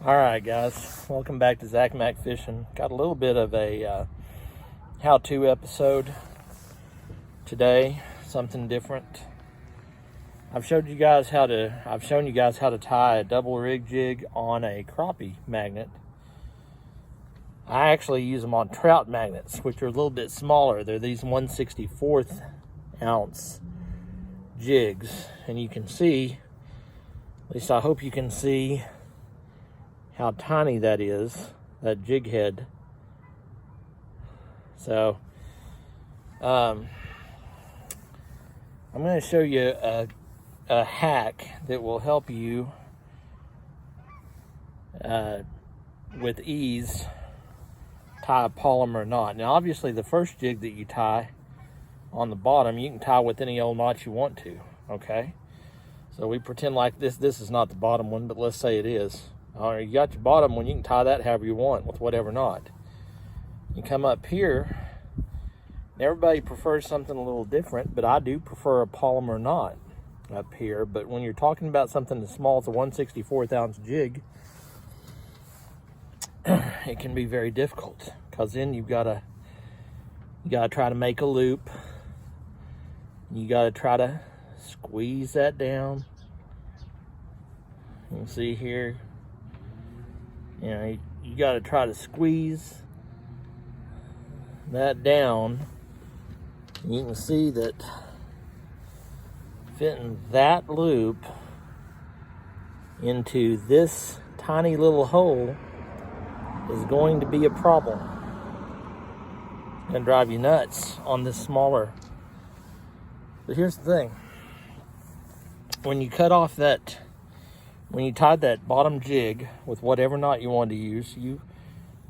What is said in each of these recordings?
Alright guys, welcome back to Zach Mac Fishing. Got a little bit of a how-to episode today, something different. I've shown you guys how to tie a double rig jig on a crappie magnet. I actually use them on trout magnets, which are a little bit smaller. They're these 1/64th ounce jigs, and you can see, at least I hope you can see, how tiny that is, that jig head. So I'm going to show you a hack that will help you with ease tie a polymer knot. Now obviously the first jig that you tie on the bottom, you can tie with any old knot you want to, okay? So we pretend like this is not the bottom one, but let's say it is. All right, you got your bottom one, you can tie that however you want with whatever knot. You come up here, and everybody prefers something a little different, but I do prefer a polymer knot up here. But when you're talking about something as small as a 1/64th ounce jig, it can be very difficult, because then you gotta try to make a loop. You gotta try to squeeze that down. You can see here, you know, you got to try to squeeze that down. You can see that fitting that loop into this tiny little hole is going to be a problem. It's going to drive you nuts on this smaller. But here's the thing. When you cut off that, when you tied that bottom jig with whatever knot you wanted to use, you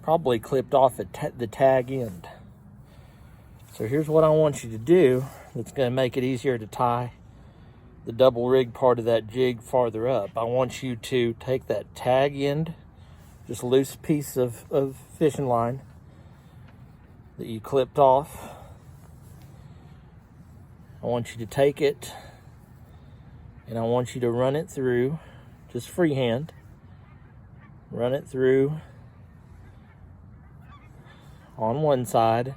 probably clipped off the tag end. So here's what I want you to do that's going to make it easier to tie the double rig part of that jig farther up. I want you to take that tag end, just a loose piece of fishing line that you clipped off. I want you to take it and I want you to run it through, just freehand, run it through on one side,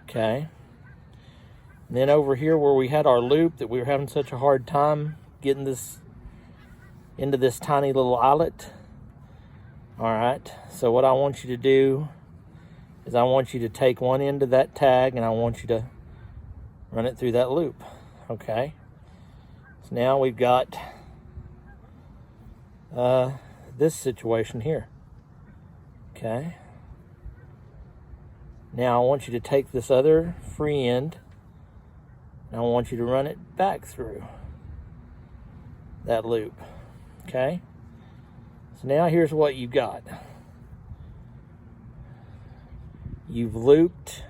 okay? And then over here where we had our loop that we were having such a hard time getting this into this tiny little eyelet, all right? So what I want you to do is I want you to take one end of that tag and I want you to run it through that loop, okay? So now we've got this situation here, okay? Now I want you to take this other free end and I want you to run it back through that loop, okay? So now here's what you've got. You've looped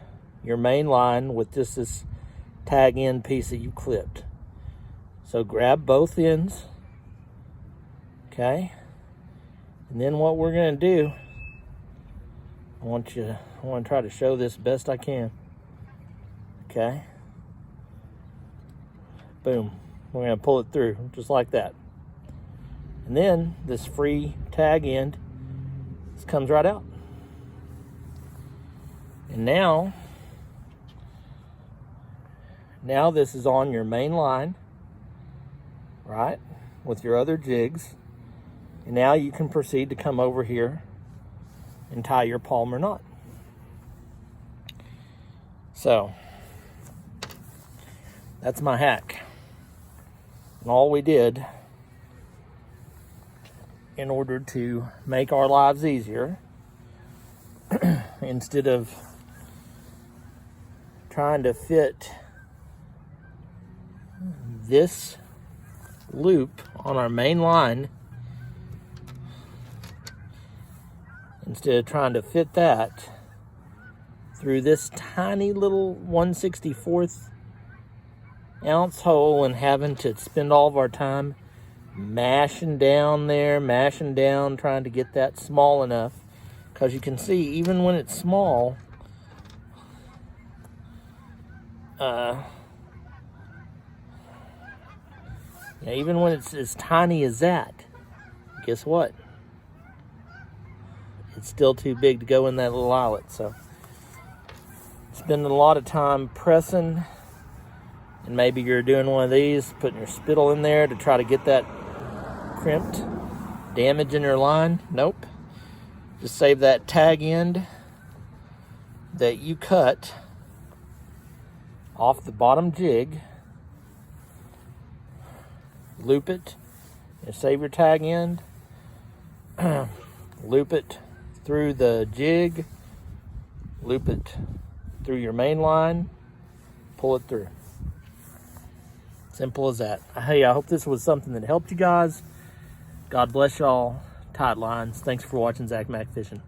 your main line with this tag end piece that you clipped. So grab both ends, okay? And then what we're going to do, I want to try to show this best I can, okay? Boom. We're going to pull it through just like that. And then this free tag end just comes right out. And now this is on your main line, right, with your other jigs. And now you can proceed to come over here and tie your polymer knot. So that's my hack. And all we did in order to make our lives easier, instead of trying to fit this loop on our main line, instead of trying to fit that through this tiny little 1/64th ounce hole and having to spend all of our time mashing down there, mashing down, trying to get that small enough, because you can see even when it's small, even when it's as tiny as that, guess what? it's still too big to go in that little eyelet. So spending a lot of time pressing, and maybe you're doing one of these, putting your spittle in there to try to get that crimped, damage in your line. Nope. Just save that tag end that you cut off the bottom jig, loop it, and save your tag end, loop it through the jig, loop it through your main line, pull it through. Simple as that. Hey, I hope this was something that helped you guys. God bless y'all. Tight lines. Thanks for watching Zach Mac Fishing.